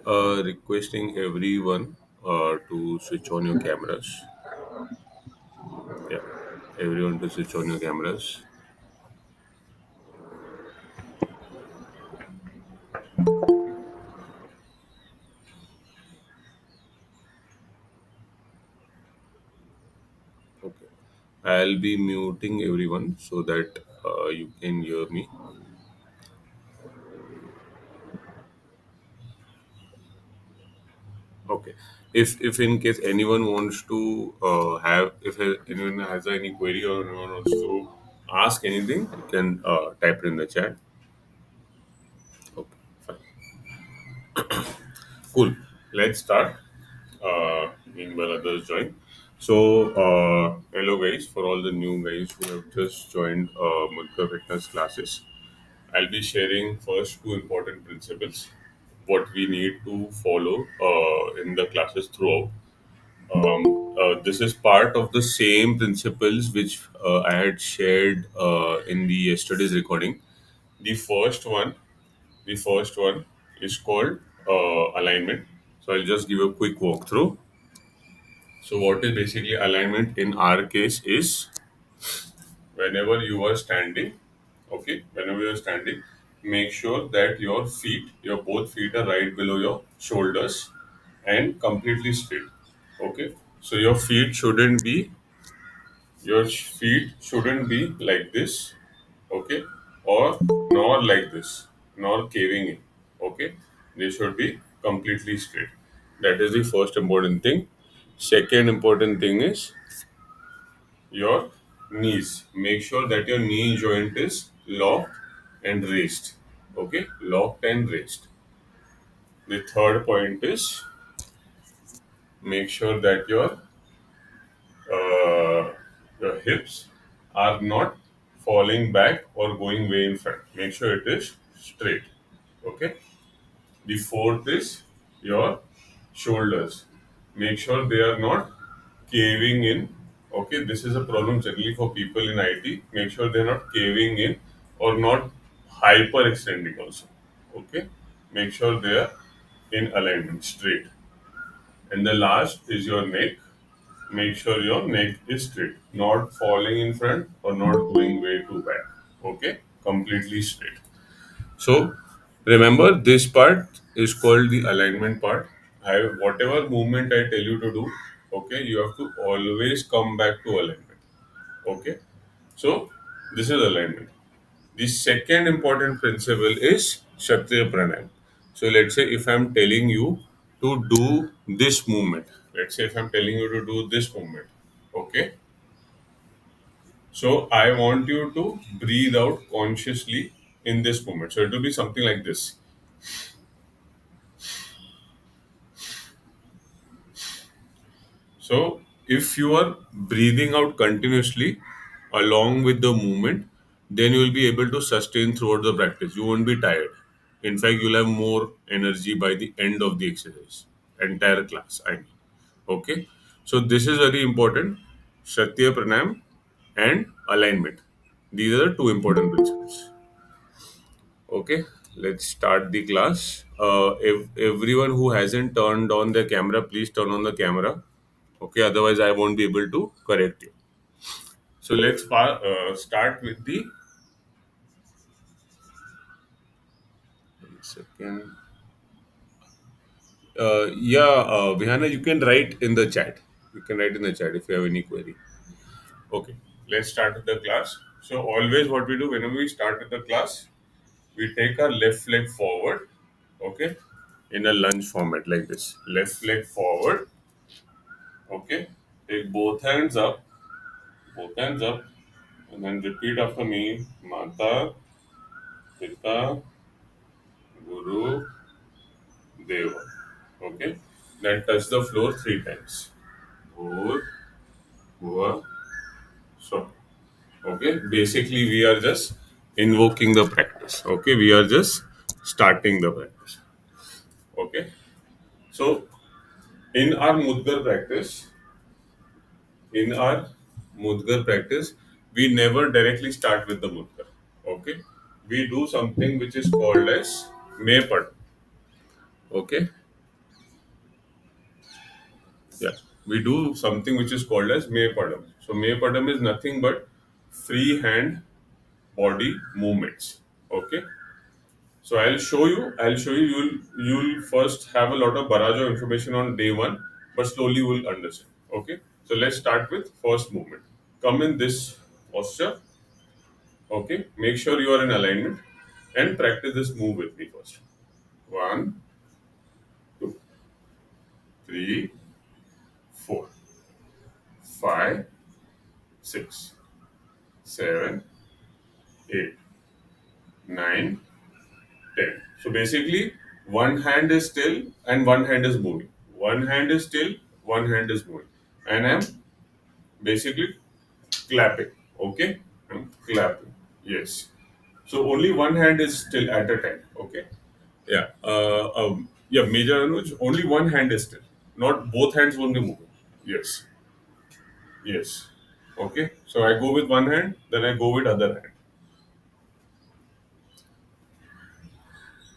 Requesting everyone to switch on your cameras. Yeah, everyone to switch on your cameras. Okay. I'll be muting everyone so that you can hear me. Okay. If in case anyone wants to have if anyone has any query or anyone wants to ask anything, you can type it in the chat. Okay. Fine. Cool. Let's start. Meanwhile, others join. So, hello guys, for all the new guys who have just joined Mudra Fitness classes. I'll be sharing first two important principles, what we need to follow in the classes throughout. This is part of the same principles which I had shared in the yesterday's recording. The first one, the first one is called alignment. So I'll just give a quick walkthrough. So what is basically alignment in our case is whenever you are standing, okay, whenever you are standing, make sure that your both feet are right below your shoulders and completely straight. Okay, so your feet shouldn't be like this, okay, or nor like this, nor caving in. Okay, they should be completely straight. That is the first important thing. Second important thing is your knees. Make sure that your knee joint is locked and raised. Okay, locked and raised. The third point is make sure that uh, your hips are not falling back or going way in front. Make sure it is straight. Okay. The fourth is your shoulders. Make sure they are not caving in. Okay, this is a problem generally for people in IT. Make sure they're not caving in or not hyperextending also. Okay, make sure they are in alignment straight. And the last is your neck. Make sure your neck is straight, not falling in front or not going way too back. Okay, completely straight. So remember this part is called the alignment part. Whatever movement I tell you to do, okay, you have to always come back to alignment. Okay, so this is alignment. The second important principle is Kshatriya Pranayam. So let's say if I'm telling you to do this movement, let's say if I'm telling you to do this movement, okay, so I want you to breathe out consciously in this moment. So it will be something like this. So, if you are breathing out continuously along with the movement, then you will be able to sustain throughout the practice. You won't be tired. In fact, you'll have more energy by the end of the exercise, entire class. I mean, okay. So, this is very important. Shatya Pranayam and alignment. These are the two important principles. Okay, let's start the class. If everyone who hasn't turned on their camera, please turn on the camera. Okay, otherwise I won't be able to correct you. So let's start with the second. Vihana, you can write in the chat. You can write in the chat if you have any query. Okay, let's start with the class. So always what we do whenever we start with the class, we take our left leg forward. Okay, in a lunge format like this. Left leg forward. Okay, take both hands up, and then repeat after me. Mata, Pita, Guru, Deva. Okay. Then touch the floor three times. Bhur, Bhuva, So. Okay. Basically, we are just invoking the practice. Okay. We are just starting the practice. Okay. So, in our Mudgar practice, in our Mudgar practice, we never directly start with the Mudgar. Okay. We do something which is called as Mepat. Okay. Yeah, we do something which is called as Maypadam. So Maypadam is nothing but free hand body movements. Okay. So I'll show you. I'll show you. You'll first have a lot of barrage of information on day one, but slowly you will understand. Okay. So let's start with first movement. Come in this posture. Okay. Make sure you are in alignment and practice this move with me first. One, two, three, four, five, six, seven, eight, nine, 10. So basically, one hand is still and one hand is moving. One hand is still, one hand is moving. And I'm basically clapping. Okay? I'm clapping. Yes. So only one hand is still at a time. Okay? Yeah. Yeah, Major Anuj, only one hand is still. Not both hands won't be moving. Yes. Yes. Okay? So I go with one hand, then I go with other hand.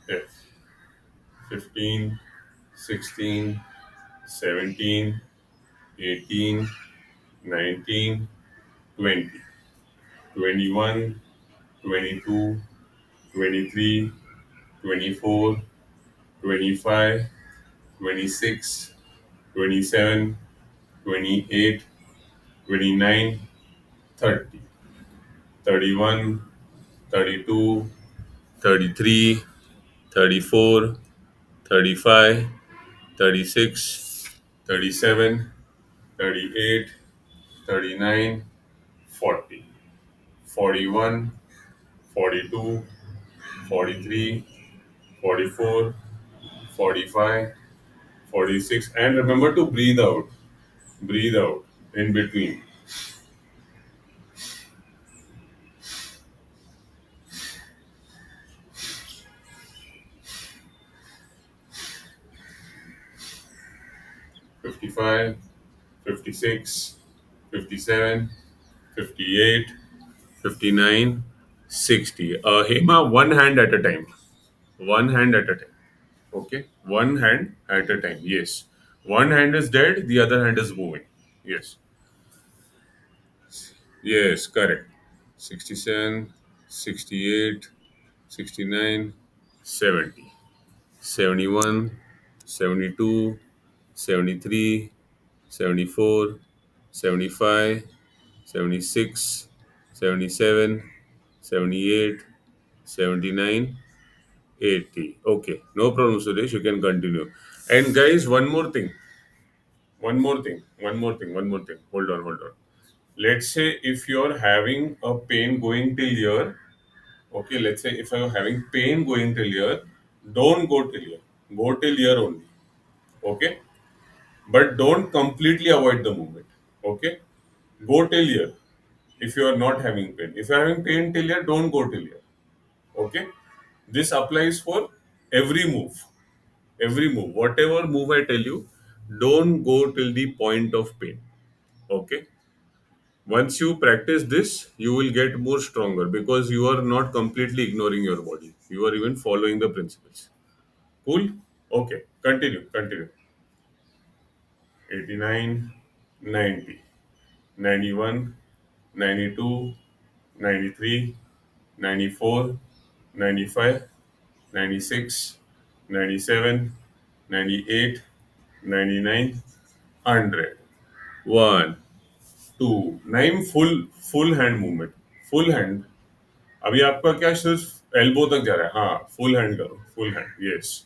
Yes. 15, 16, 17, 18, 19, 20, 21, 22, 23, 24, 25, 26, 27, 28, 29, 30, 31, 32, 33, 34, 35, 36, 37, 38, 39, 40, 41, 42, 43, 44, 45, 46, and remember to breathe out in between. 55, 56, 57, 58, 59, 60. Hema, one hand at a time. One hand at a time. Okay? One hand at a time. Yes. One hand is dead, the other hand is moving. Yes. Yes, correct. 67, 68, 69, 70. 71, 72, 73, 74, 75, 76, 77, 78, 79, 80. Okay, no problem, Suresh. You can continue. And guys, one more thing. Hold on. Let's say if you're having a pain going till here, okay, let's say if you're having pain going till here, don't go till here. Go till here only. Okay, but don't completely avoid the movement. Okay, go till here if you are not having pain. If you are having pain till here, don't go till here. Okay, this applies for every move. Every move, whatever move I tell you, don't go till the point of pain. Okay, once you practice this, you will get more stronger because you are not completely ignoring your body. You are even following the principles. Cool. Okay, continue. 89, 90, 91, 92, 93, 94, 95, 96, 97, 98, 99, 100. 1, 2, 9 full hand movement. Full hand. अभी आपका क्या सिर्फ elbow तक जा रहा है. हाँ, full hand करो. Full hand. Yes.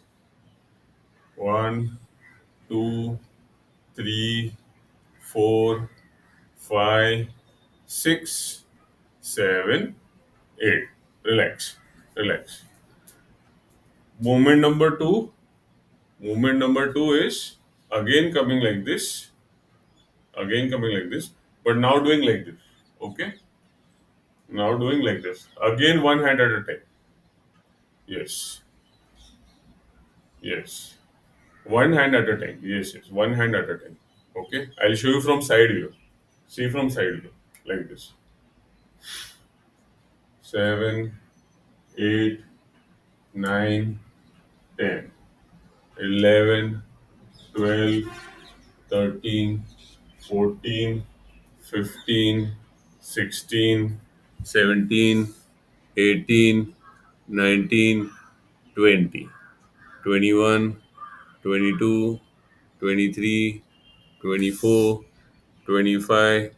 1, 2, 3, 4, 5, 6, 7, 8. Relax. Relax. Movement number 2. Movement number 2 is again coming like this. Again coming like this. But now doing like this. Okay? Now doing like this. Again one hand at a time. Yes. Yes. One hand at a time. Yes. One hand at a time. Okay? I'll show you from side view. See from side view. Like this. 7, 8, 9, 10, 11, 12, 13, 14, 15, 16, 17, 18, 19, 20, 21, 22, 23, 24, 25,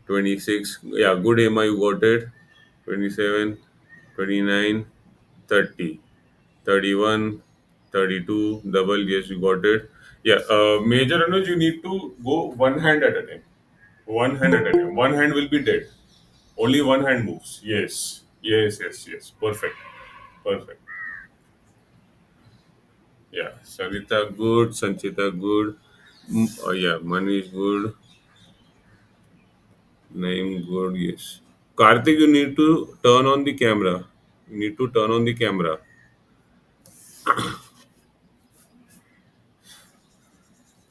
26. Yeah, good Emma, you got it. 27, 29, 30, 31, 32. Double, yes, you got it. Yeah, Major Anuj, you need to go one hand at a time. One hand at a time. One hand will be dead. Only one hand moves. Yes. Yes, yes, yes. Perfect. Perfect. Yeah. Sarita good. Sanchita good. Oh, yeah. Manish good. Naim good. Yes. Karthik, you need to turn on the camera. You need to turn on the camera.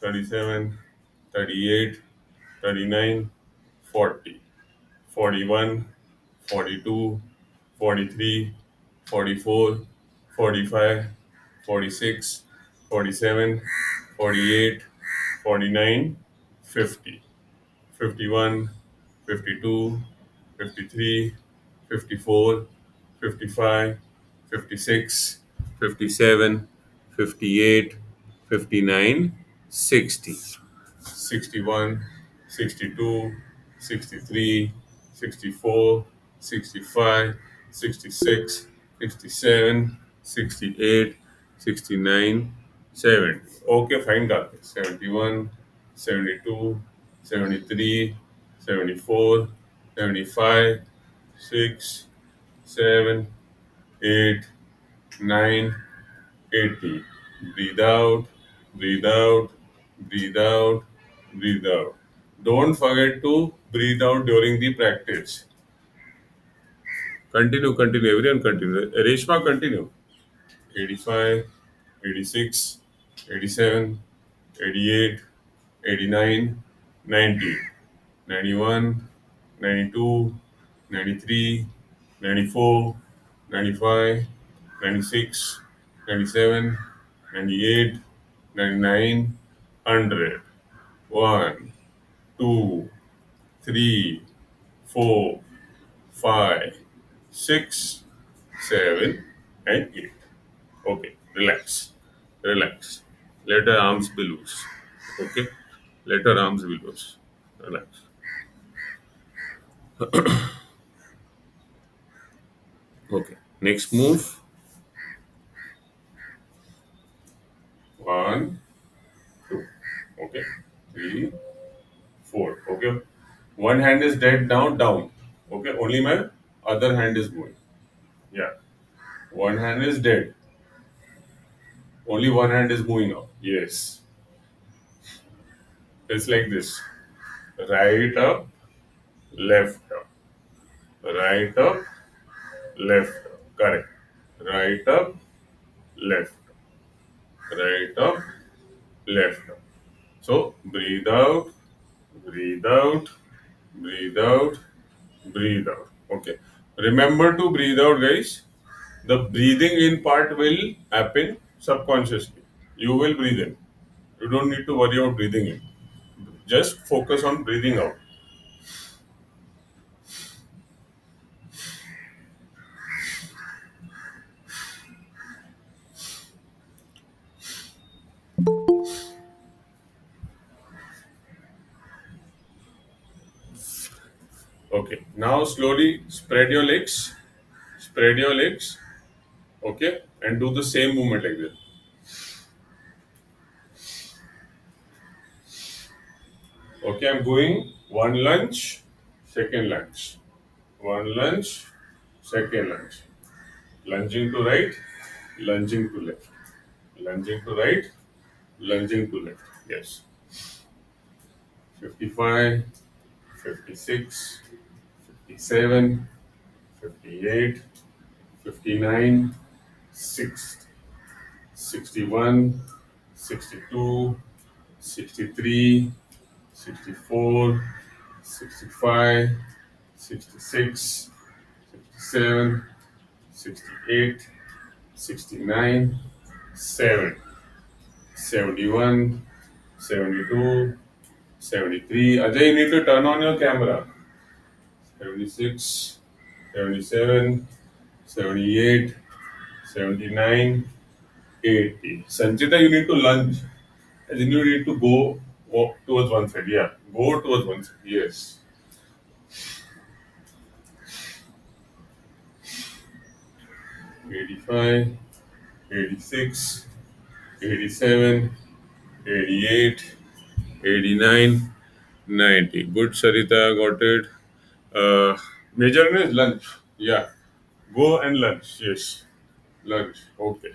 37, 38, 39, 40, 41, 42, 43, 44, 45, 46, 47, 48, 49, 50, 51, 52, 53, 54, 55, 56, 57, 58, 59, 60. 61, 62, 63, 64, 65, 66, 67, 68, 69, 70. Okay, fine, got it. 71, 72, 73, 74, 75, 6, 7, 8, 9, 80. Breathe out, breathe out, breathe out, breathe out. Don't forget to breathe out during the practice. Continue, continue. Everyone continue. Reshma, continue. 85, 86, 87, 88, 89, 90, 91, 92, 93, 94, 95, 96, 97, 98, 99, 100. 1, 2, 3, 4, 5, 6, 7, and 8. Okay, relax. Relax. Let our arms be loose. Okay, let our arms be loose. Relax. Okay, next move. 1, 2. Okay, 3, 4. Okay, one hand is dead now, down. Okay, only my other hand is moving. Yeah, one hand is dead. Only one hand is moving now. Yes, it's like this. Right up, left up, right up, left up. Correct. Right up, left up, right up, left up. So breathe out, breathe out, breathe out, breathe out. Okay. Remember to breathe out, guys. The breathing in part will happen subconsciously. You will breathe in. You don't need to worry about breathing in. Just focus on breathing out. Okay. Now slowly spread your legs. Spread your legs. Okay. And do the same movement like this. Okay. I'm going one lunge, second lunge. One lunge, second lunge. Lunging to right, lunging to left. Lunging to right, lunging to left. Yes. 55, 56, 57, 58, 59, 60, 61, 62, 63, 64, 65, 66, 67, 68, 69, 70, 71, 72, 73. Ajay, you need to turn on your camera. 76, 77, 78, 79, 80. Sanchita, you need to lunge. As in, you need to go walk towards one side. Yeah, go towards one side. Yes. 85, 86, 87, 88, 89, 90. Good, Sarita, got it. Major is lunch. Yeah, go and lunch. Yes, lunch. Okay.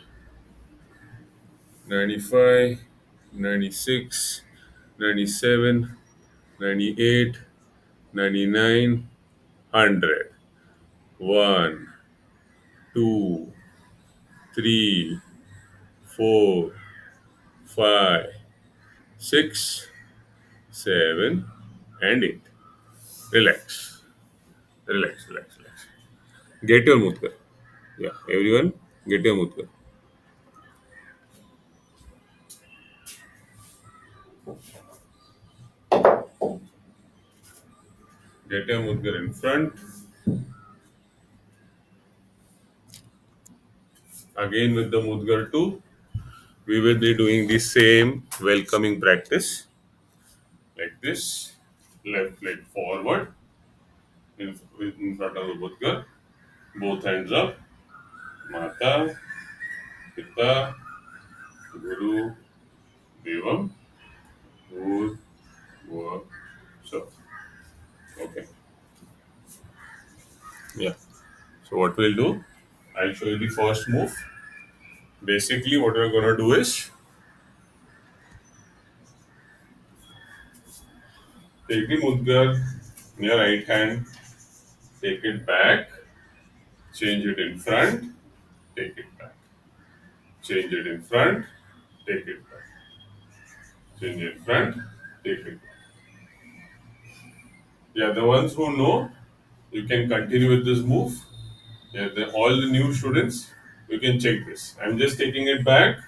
95, 96, 97, 98, 99, 100. 1, 2, 3, 4, 5, 6, 7, and 8. Relax. Relax, relax, relax. Get your mudkar. Yeah, everyone, get your mudkar. Get your mudkar in front. Again with the mudgar too. We will be doing the same welcoming practice like this. Left leg forward in front of the mudgar. Both hands up. Mata, Pitta, Guru, Devam, Bhur, Bhuva, so. Okay. Yeah. So what we'll do, I'll show you the first move. Basically, what we're gonna do is take the mudgar in your right hand, take it back, change it in front, take it back. Change it in front, take it back. Change it in front, take it back. Yeah, the ones who know, you can continue with this move. Yeah, all the new students, you can check this. I'm just taking it back,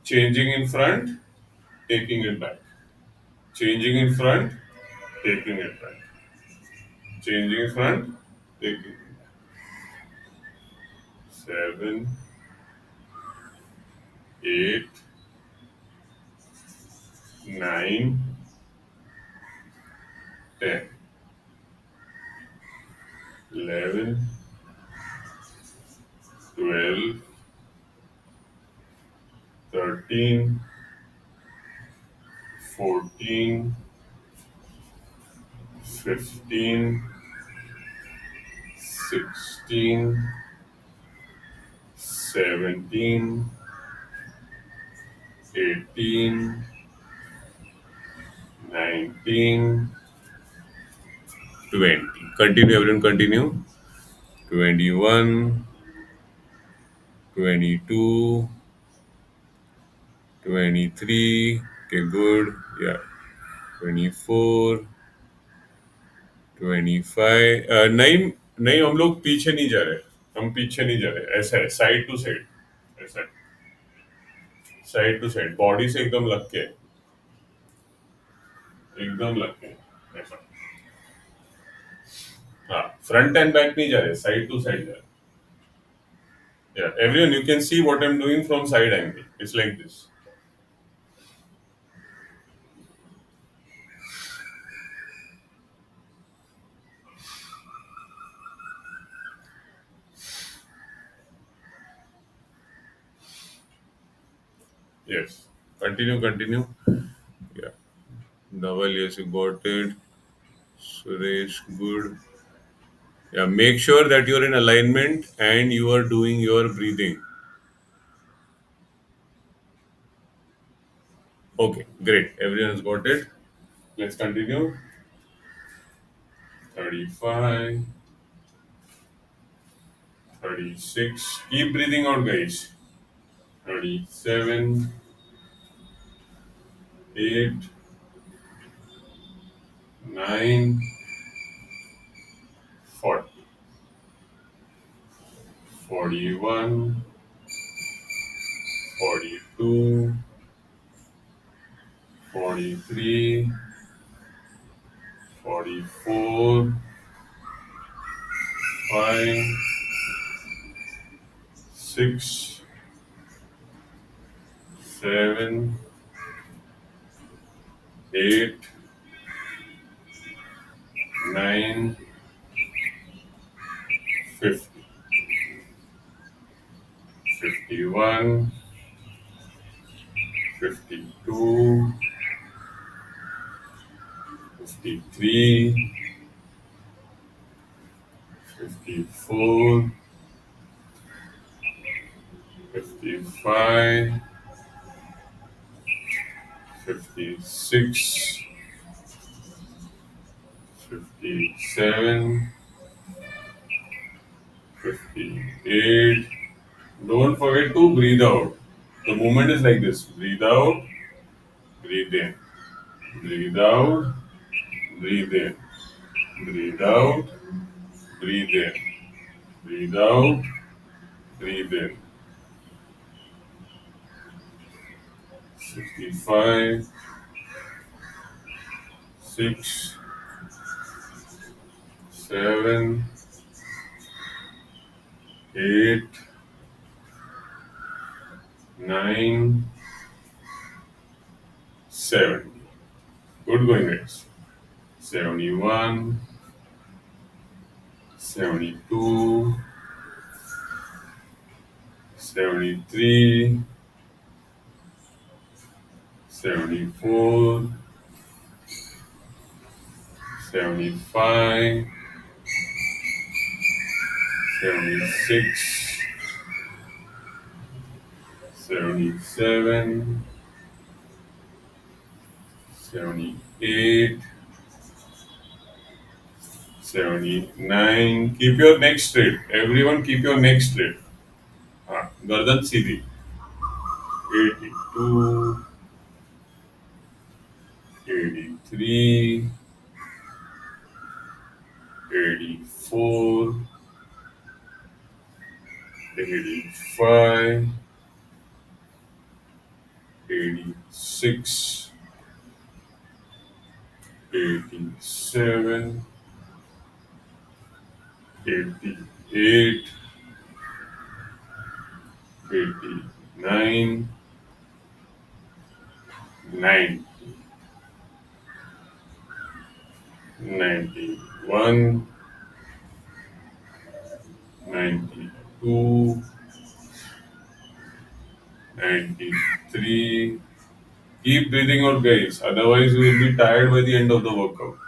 changing in front, taking it back. Changing in front, taking it back. Changing in front, taking it back. 7, 8, 9, 10, 11, 12, 13, 14, 15, 16, 17, 18, 19, 20. Continue, everyone, continue. 21, 22, 23. Okay, good. Yeah. 24, 25. नहीं नहीं, हम लोग पीछे नहीं जा रहे. हम पीछे नहीं जा रहे. ऐसा है, साइड टू साइड. ऐसा है, साइड टू साइड. बॉडी से एकदम लग के, एकदम लग के. ऐसा. हाँ, फ्रंट एंड बैक नहीं जा रहे, साइड टू साइड जा रहे. Yeah, everyone, you can see what I'm doing from side angle. It's like this. Yes. Continue, continue. Yeah. Double, yes, you got it. Suresh, good. Yeah, make sure that you're in alignment and you are doing your breathing. Okay, great. Everyone has got it. Let's continue. 35, 36. Keep breathing out, guys. 37, 8, 9, 40, 41, 42, 43, 44, 5, 6, 7, 8, 9, 50, 51, 52, 53, 54, 55, 56, 57, 58. Don't forget to breathe out. The movement is like this: breathe out, breathe in, breathe out, breathe in, breathe out, breathe in, breathe out, breathe in. 65, 6, 7, 8, 9, 7. Good going, guys. 71, 72, 73, 74, 75, 76, 77, 78, 79. Keep your neck straight. Everyone keep your neck straight. गर्दन सीधी. 82, 83, 84, 85, 86, 87, 88, 89, 90, 91, 92, 93. Keep breathing out, guys. Otherwise, you will be tired by the end of the workout.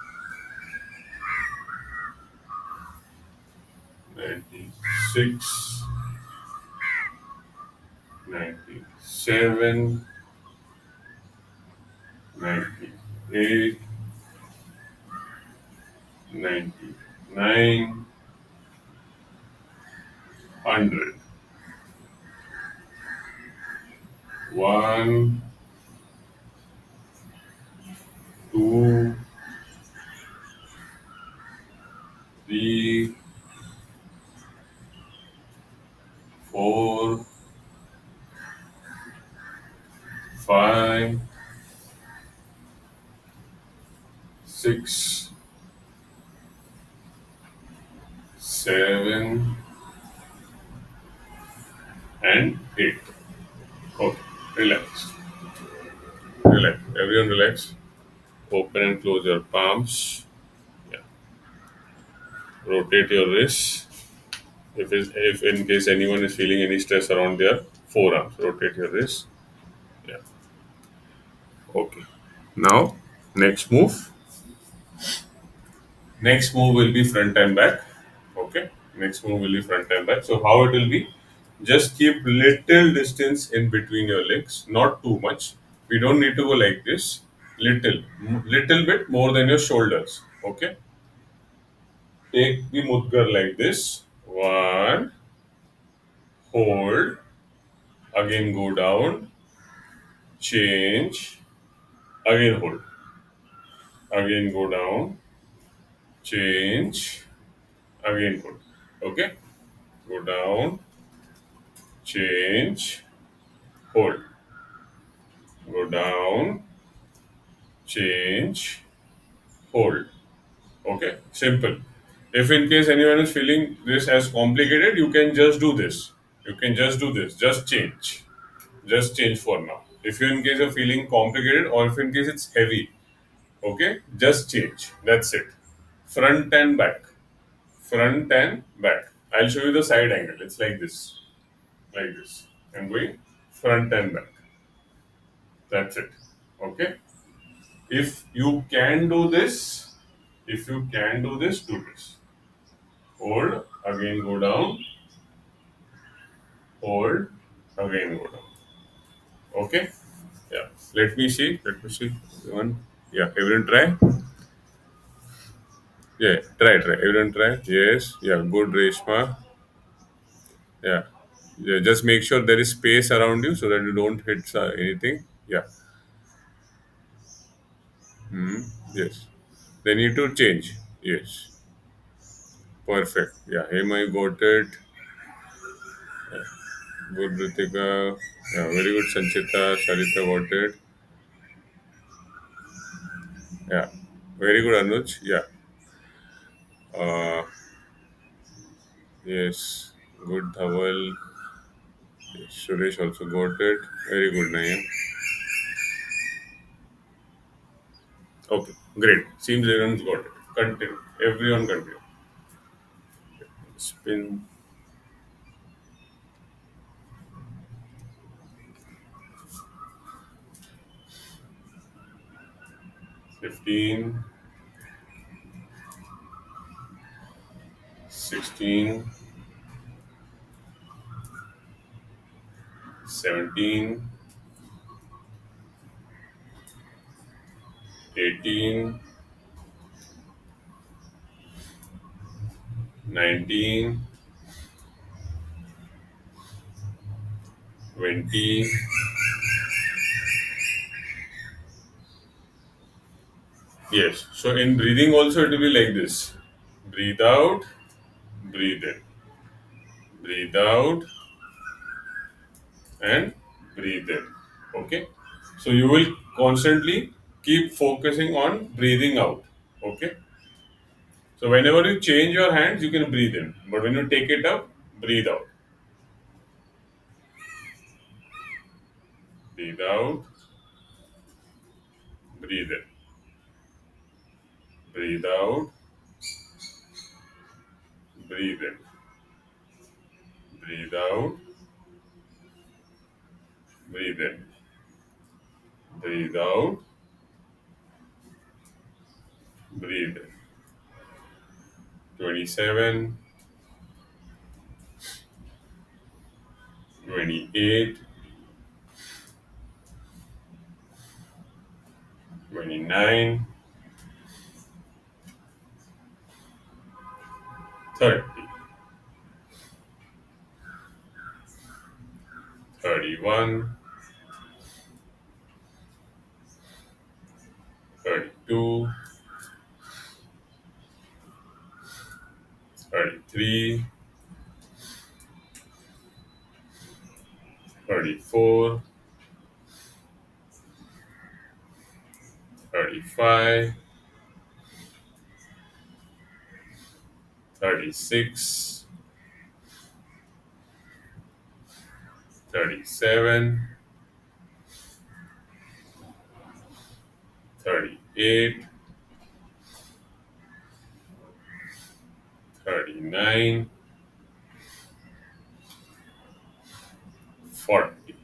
96, 97, 98, 99, 100. 1, 2, 3, 4, 5, 6, 7, and 8. Okay, relax. Relax. Everyone relax. Open and close your palms. Yeah. Rotate your wrists. If in case anyone is feeling any stress around their forearms, rotate your wrists. Yeah. Okay. Now, next move. Next move will be front and back. Okay. Next move will be front and back. So how it will be? Just keep little distance in between your legs, not too much. We don't need to go like this. Little bit more than your shoulders. Okay. Take the mudgar like this. One, hold, again go down, change, again hold, again go down, change, again hold. Okay, go down, change, hold, go down, change, hold. Okay, simple. If in case anyone is feeling this as complicated, you can just do this. You can just do this. Just change. Just change for now. If you in case you're feeling complicated or if in case it's heavy, okay, just change. That's it. Front and back. Front and back. I'll show you the side angle. It's like this. Like this. I'm going front and back. That's it. Okay. If you can do this, if you can do this, do this. Hold, again go down, hold, again go down. Okay? Yeah. Let me see. Let me see. One. Yeah. Everyone try. Yeah. Try. Everyone try. Yes. Yeah. Good, Reshma. Yeah. Yeah. Just make sure there is space around you so that you don't hit anything. Yeah. Hmm. Yes. They need to change. Yes. Perfect. Yeah. Hema, you got it. Good, Ritika. Yeah. Very good, Sanchita. Sarita got it. Yeah. Very good, Anuj. Yeah. Uh, yes. Good, Dhawal. Yes, Suresh also got it. Very good, Nayan. Okay, great. Seems everyone's got it. Continue. Everyone continue. Spin 15, 16, 17, 18, 19, 20. Yes. So in breathing also it will be like this. Breathe out, breathe in. Breathe out and breathe in. Okay. So you will constantly keep focusing on breathing out. Okay. So whenever you change your hands, you can breathe in. But when you take it up, breathe out. Breathe out, breathe in. Breathe out, breathe in. Breathe out, breathe in. Breathe out, breathe in. 27, 28, 29, 30, 31, 32, 33, 34, 35, 36, 37, 38, 39, 40,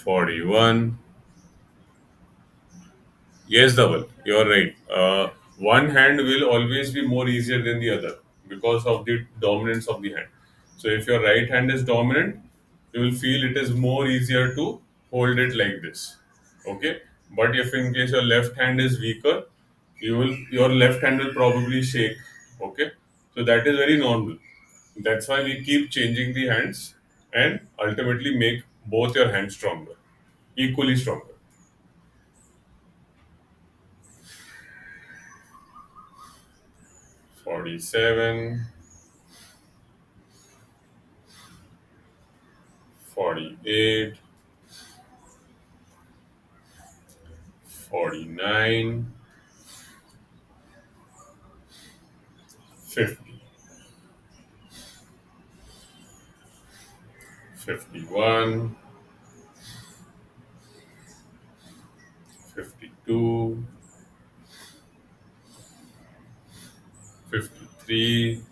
41. Yes, Dhaval, you're right. One hand will always be more easier than the other because of the dominance of the hand. So if your right hand is dominant, you will feel it is more easier to hold it like this. Okay. But if in case your left hand is weaker, your left hand will probably shake. Okay. So that is very normal. That's why we keep changing the hands and ultimately make both your hands stronger, equally stronger. 47, 48, 49, 50, 51, 52, 53,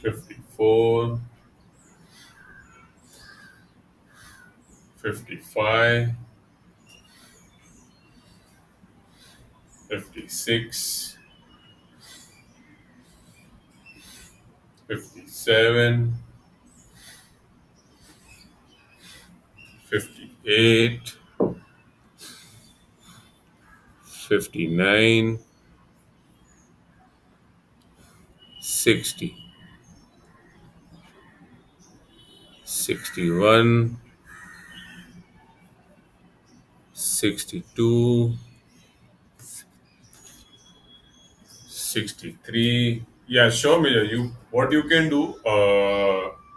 54, 55, 56, 57, 58, 59, 60, 61, 62, 63. Yeah, sure, Major. What you can do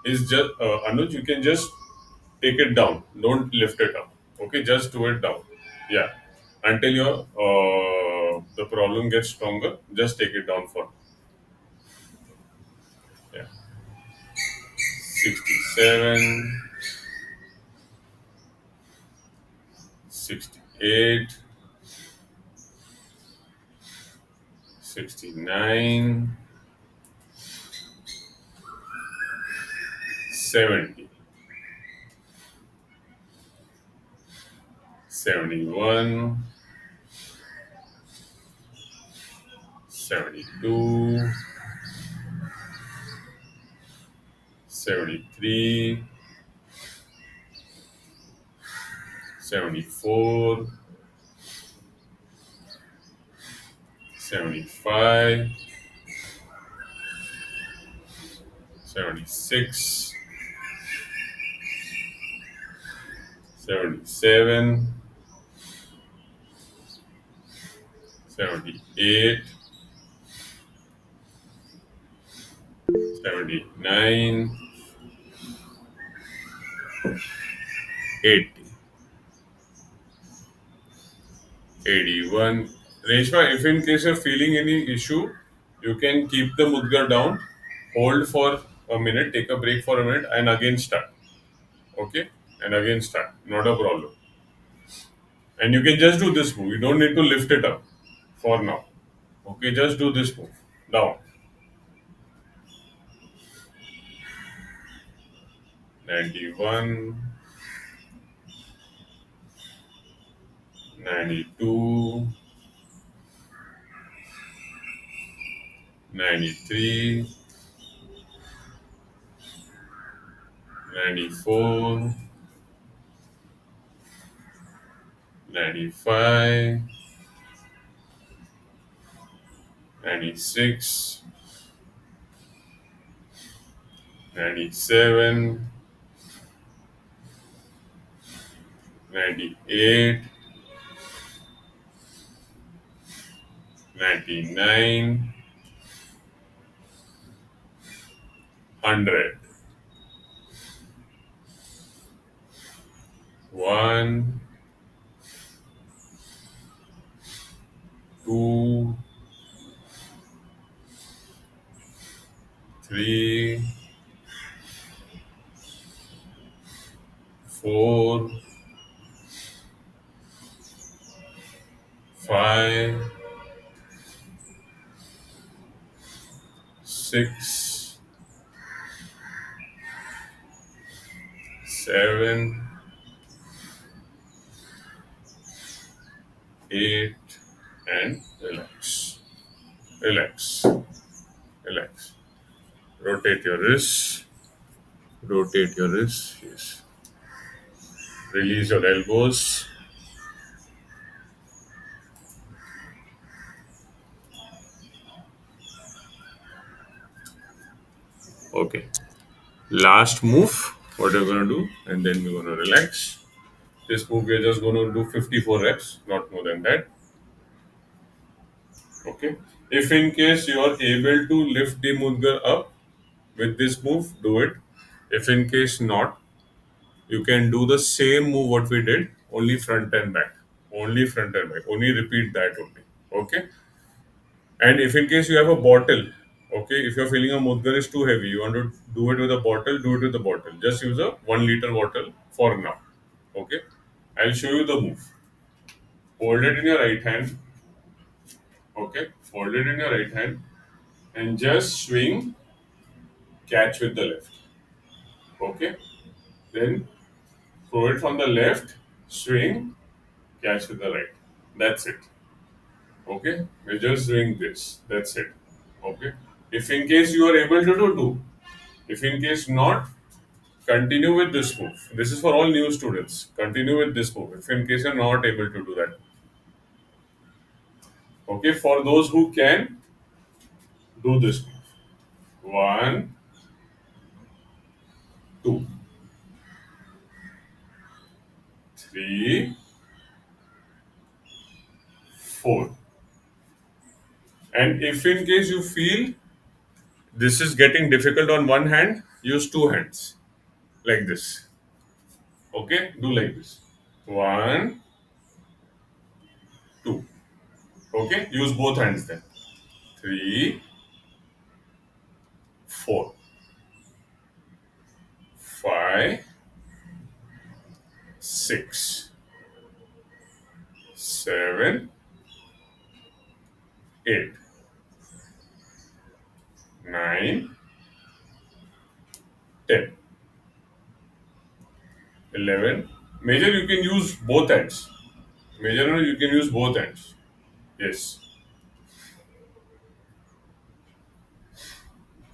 is just Anuj, you can just take it down. Don't lift it up. Okay, just do it down. Yeah, until your the problem gets stronger. Just take it down for yeah 67, 68, 69, 70, 71, 72, 73, 74, 75, 76, 77, 78, 79, 80, 81. Reshma, if in case you're feeling any issue, you can keep the mudgar down, hold for a minute, take a break for a minute, and again start. Okay? And again start. Not a problem. And you can just do this move. You don't need to lift it up for now. Okay, just do this move. Down. 91, 92, 93, 94, 95, 96, 97, 98, 99, 100. 1, 2, 3, 4, 5, 6, 7, 8, and relax. Relax. Relax. Rotate your wrists. Rotate your wrists. Yes. Release your elbows. Okay. Last move. What you're gonna do, and then we're gonna relax. This move we're just gonna do 54 reps, not more than that. Okay. If in case you are able to lift the mudgar up with this move, do it. If in case not, you can do the same move what we did, only front and back. Only front and back. Only repeat that only. Okay. And if in case you have a bottle, okay, if you're feeling a mudgar is too heavy, you want to do it with a bottle, do it with a bottle. Just use a 1 liter bottle for now. Okay. I'll show you the move. Hold it in your right hand. Okay. Hold it in your right hand and just swing, catch with the left. Okay. Then throw it from the left, swing, catch with the right. That's it. Okay. We're just doing this. That's it. Okay. If in case you are able to do. If in case not, continue with this move. This is for all new students. Continue with this move. If in case you're not able to do that. Okay. For those who can, do this move. One, two, three, four. And if in case you feel this is getting difficult on one hand, use two hands like this. Okay, do like this. One, two. Okay, use both hands then. Three, four, five, six, seven, eight, nine, 10, 11. Major, you can use both hands. Major, you can use both hands. Yes,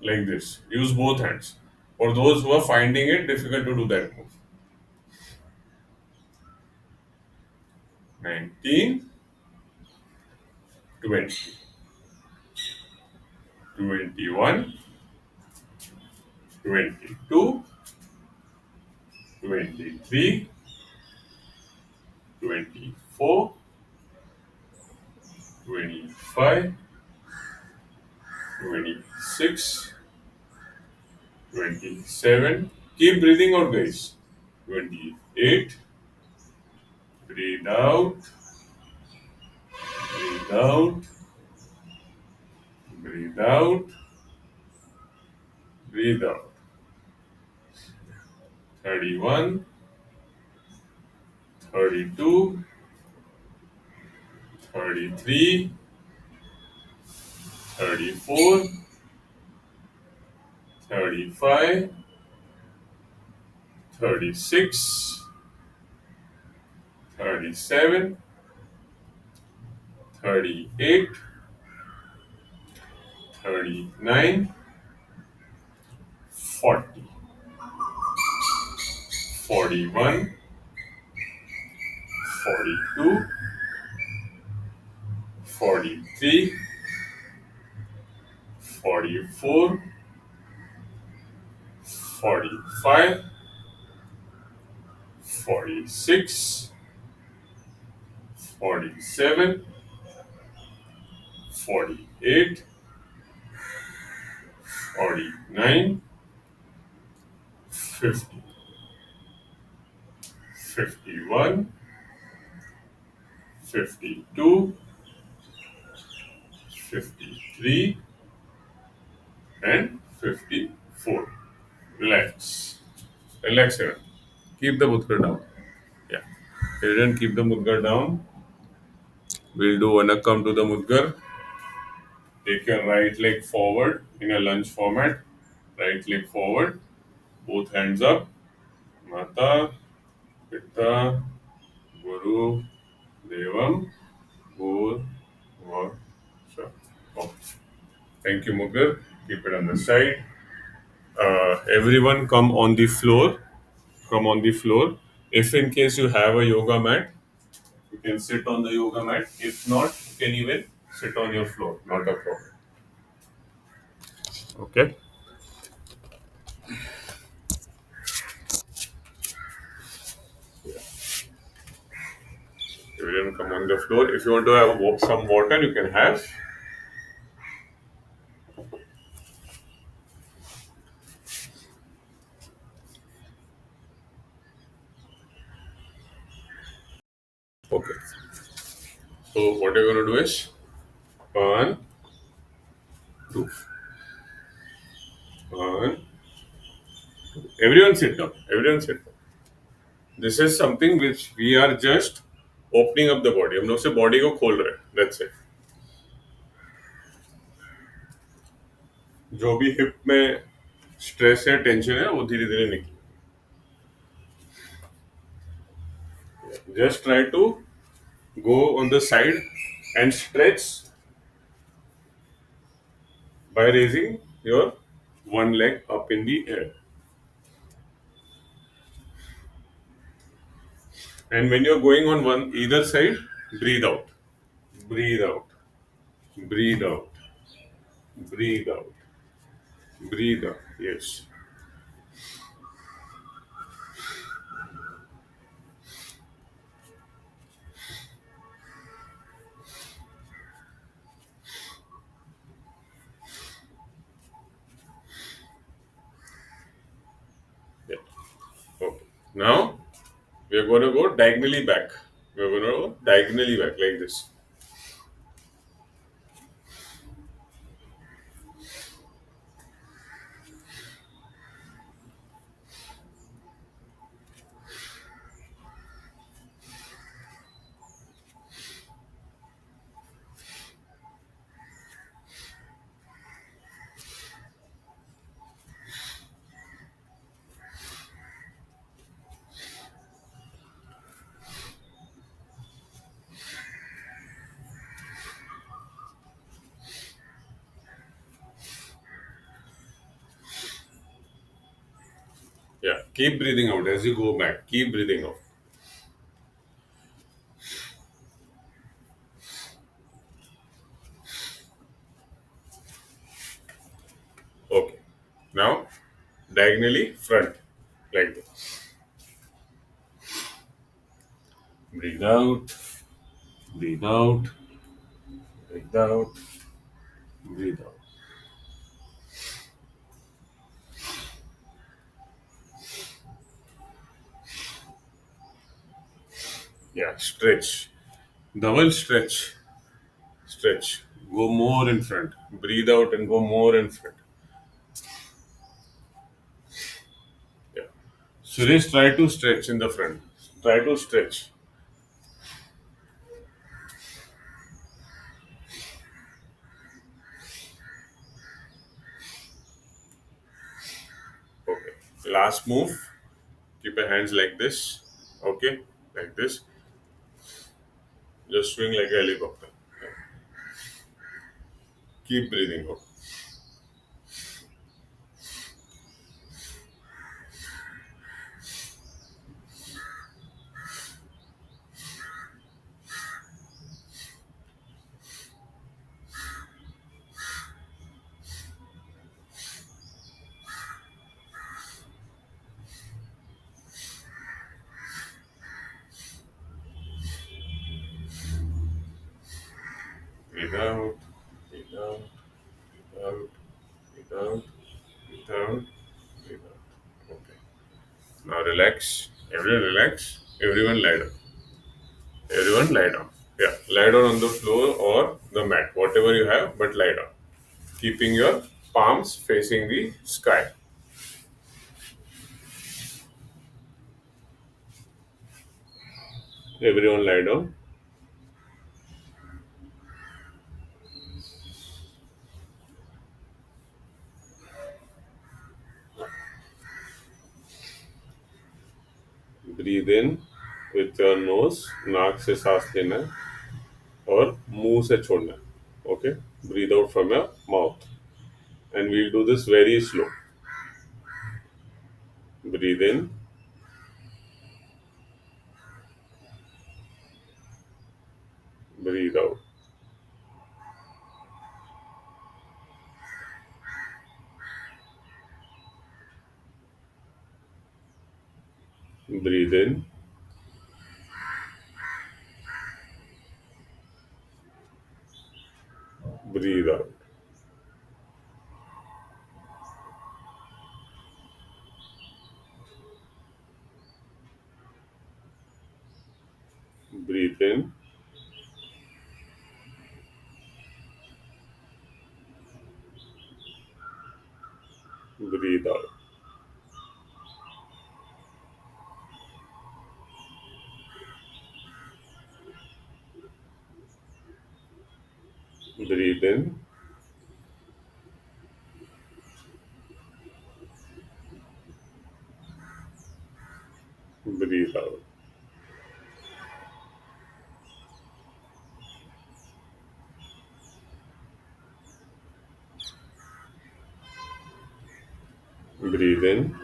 like this. Use both hands. For those who are finding it difficult to do that move. 19, 20, 21, 22, 23, 24, 25, 26, 27. Keep breathing out, guys. 28. Breathe out. Breathe out. Breathe out. Breathe out. 31, 32, 33, 34, 35, 36, 37, 38, 39, 40, 41, 42, 43, 44, 45, 46, 47, 48, 49, 50, 51, 52, 53, and 54. Relax. Relax here. Keep the mudgar down. Yeah. Here, keep the mudgar down. We'll do Vanakam to the mudgar. Take your right leg forward in a lunge format. Right leg forward. Both hands up. Mata, Pitta, Guru, Devam, Bhur, Var, Sha. Oh. Thank you, Mudgar. Keep it on the side. Everyone come on the floor. Come on the floor. If in case you have a yoga mat, you can sit on the yoga mat. If not, you can even sit on your floor. Not a problem. Okay. Everyone come on the floor. If you want to have some water, you can have. So what you're going to do is one, two, one. Everyone sit down. Everyone sit down. This is something which we are just opening up the body. हम लोग से body को खोल रहे हैं. That's it. जो भी hip में stress है, tension है, वो धीरे धीरे निकले. Just try to go on the side and stretch by raising your one leg up in the air. And when you're going on one either side, breathe out, breathe out, breathe out, breathe out, breathe out. Yes. Yeah. Okay. Now we are going to go diagonally back. We are going to go diagonally back like this. Yeah. Keep breathing out as you go back. Keep breathing out. Okay. Now diagonally front like this. Breathe out. Breathe out. Breathe out. Breathe out. Yeah. Stretch. Double stretch. Stretch. Go more in front. Breathe out and go more in front. Yeah. Suresh, try to stretch in the front. Try to stretch. Okay. Last move. Keep your hands like this. Okay. Like this. Just swing like a helicopter. Keep breathing out. Breathe out. Breathe out. Breathe out. Breathe out. Breathe out. Breathe out. Okay. Now relax. Everyone relax. Everyone lie down. Everyone lie down. Yeah. Lie down on the floor or the mat. Whatever you have, but lie down. Keeping your palms facing the sky. Everyone lie down. Breathe in with your nose, नाक से सांस लेना है और मुंह से छोड़ना है. Okay. Breathe out from your mouth and we'll do this very slow. Breathe in, breathe out. Breathe in, breathe out. Breathe in, Breathe in. Breathe out. Breathe in.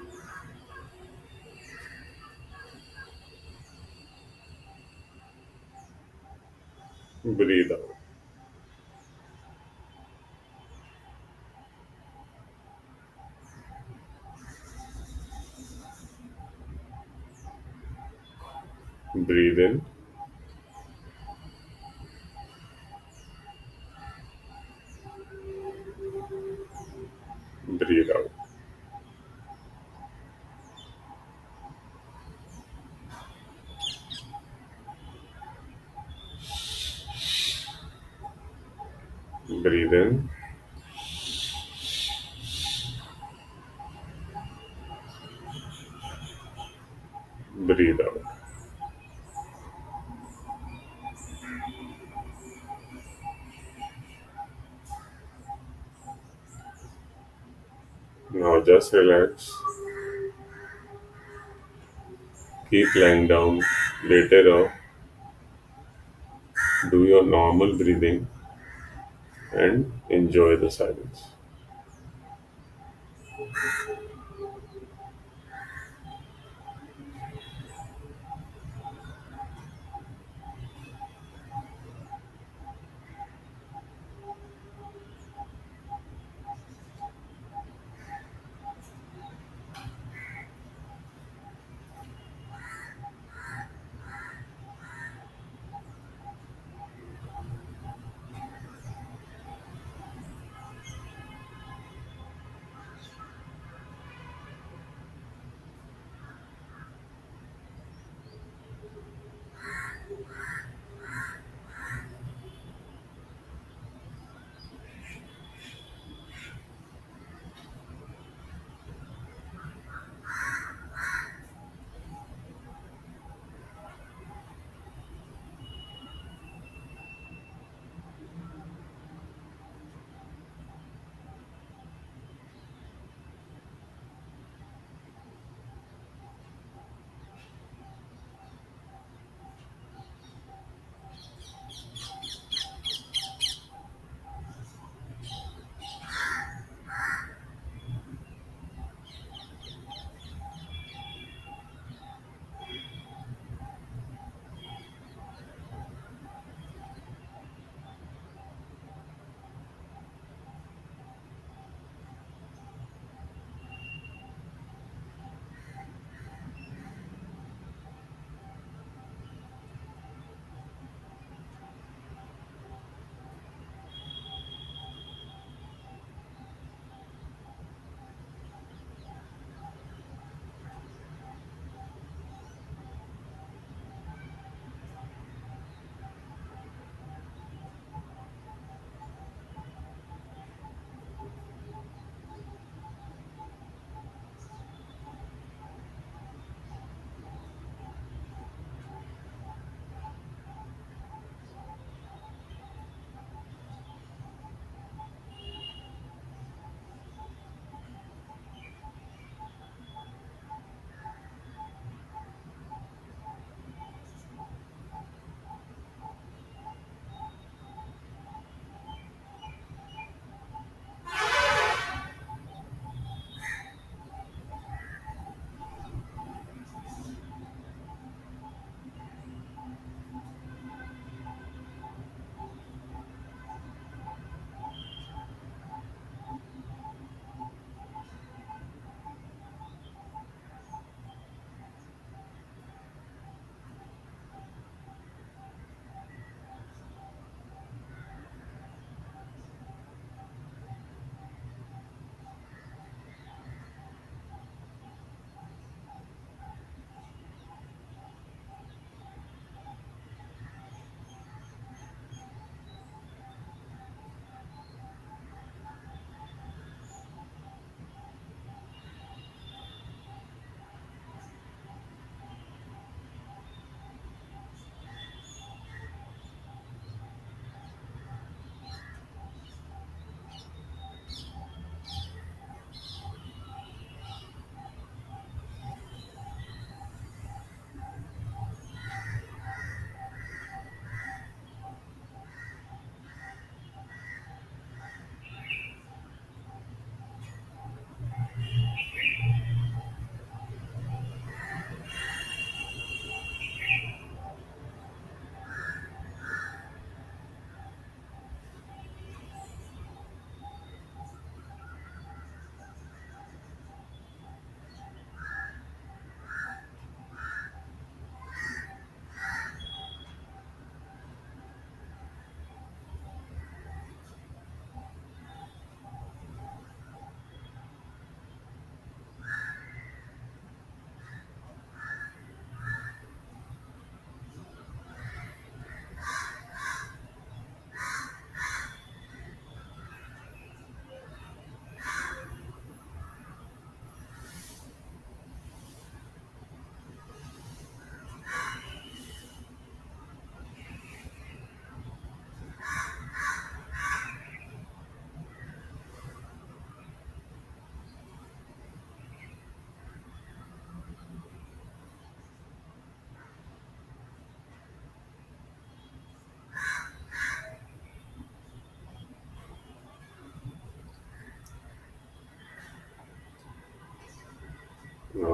Breathe out. Breathe in. Breathe out. Breathe in. Breathe out. Now just relax. Keep lying down. Later on, do your normal breathing and enjoy the silence.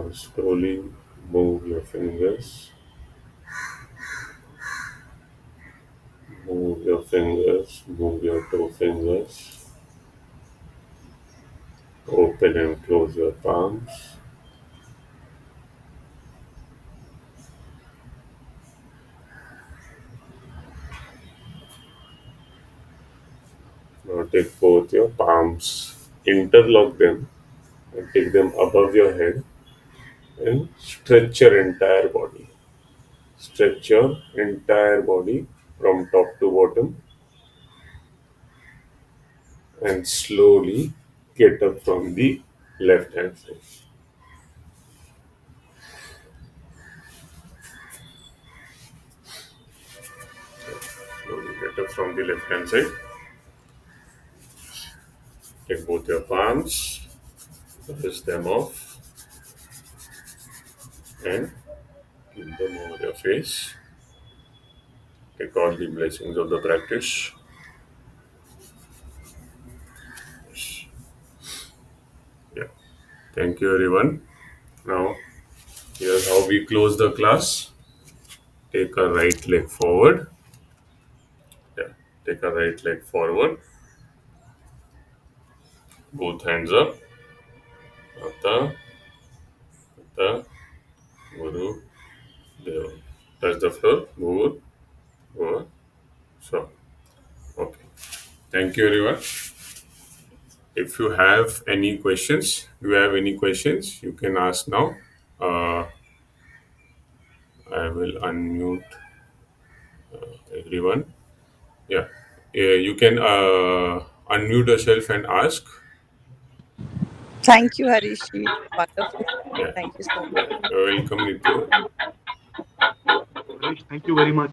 Now slowly move your fingers. Move your fingers. Move your toe fingers. Open and close your palms. Now take both your palms, interlock them, and take them above your head and stretch your entire body. Stretch your entire body from top to bottom and slowly get up from the left hand side. Slowly get up from the left hand side. Take both your palms, twist them off, and keep them over your face. Take all the blessings of the practice. Yeah. Thank you, everyone. Now, here's how we close the class. Take a right leg forward. Yeah. Take a right leg forward. Both hands up. Mata, Mata, Guru, Deva. Touch the floor. Guru, Guru. So, okay. Thank you, everyone. If you have any questions, you can ask now. Uh, I will unmute everyone. Yeah. You can unmute yourself and ask. Thank you, Harishi. Wonderful. Yeah. Thank you so much. You're welcome, Nitu. Harish, thank you very much.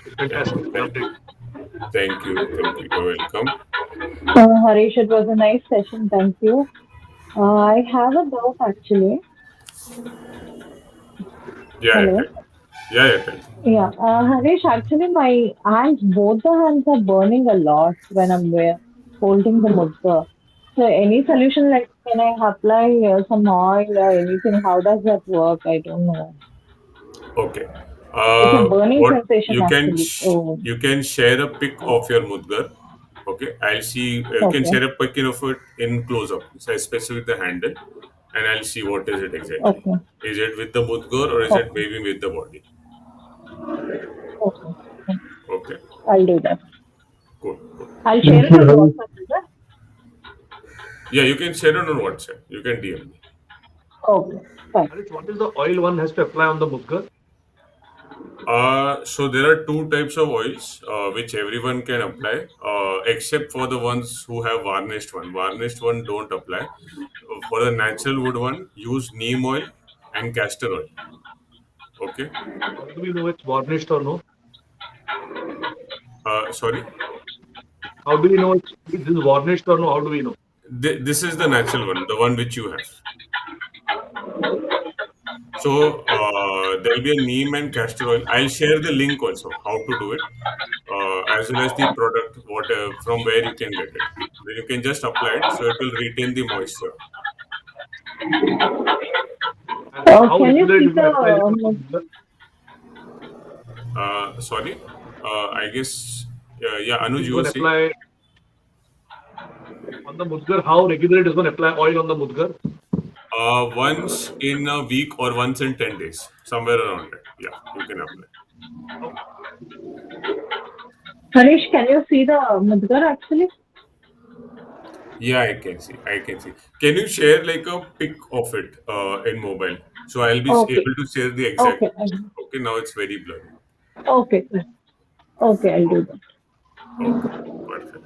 It's fantastic. Yeah. Loved it. Thank you. Thank you. You're welcome. Harish, it was a nice session. Thank you. I have a doubt actually. Yeah. Hello. Yeah. Thank you. Yeah, Harish, actually, my hands, both the hands are burning a lot when I'm holding the mudra. So, any solution like can I apply some oil or anything? How does that work? I don't know. Okay. It's a burning What sensation actually. Oh, you can share a pic of your mudgar. Okay, I'll see. You can okay, share a pic of it in close up, so especially with the handle, and I'll see what is it exactly. okay, Is it with the mudgar or is it okay, maybe with the body? okay. Okay, I'll do that. good. I'll share it on WhatsApp. Is it? Yeah, you can share it on WhatsApp. You can DM me. Okay, fine. Harish, what is the oil one has to apply on the mudgar? So there are two types of oils which everyone can apply, except for the ones who have varnished one. Varnished one don't apply. For the natural wood one, use neem oil and castor oil. Okay. How do we know it's varnished or no? Sorry. How do we know this is varnished or no? How do we know? This is the natural one, the one which you have. So there'll be a neem and castor oil. I'll share the link also how to do it, as well as the product what from where you can get it. Then you can just apply it, so it will retain the moisture. And how Can you regular see you can apply this on the the mudgar? Sorry, I guess yeah, Anuj, Is you going were to saying. apply on the mudgar? How regular it is going to apply oil on the mudgar? Once in a week or once in 10 days, somewhere around that. Yeah, you can apply. Harish, can you see the mudgar actually? Yeah, I can see. I can see. Can you share like a pic of it in mobile? So I'll be Okay, able to share the exact. okay, Okay, now it's very blurry. okay, okay, I'll do that. Okay, perfect.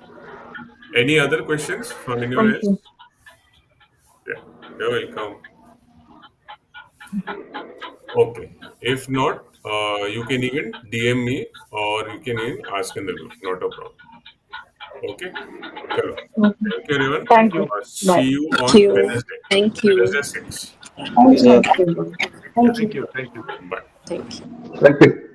Any other questions from anyone Thank else? you. Yeah, you're welcome. Okay. If not, you can even DM me or you can even ask in the group. Not a problem. Okay. Chalo. Okay. Thank you, everyone. Thank you. See Bye. you Thank on you. Wednesday. Thank you. Wednesday 6. Thank you. Thank you. Thank you. Bye. Thank you. Thank you.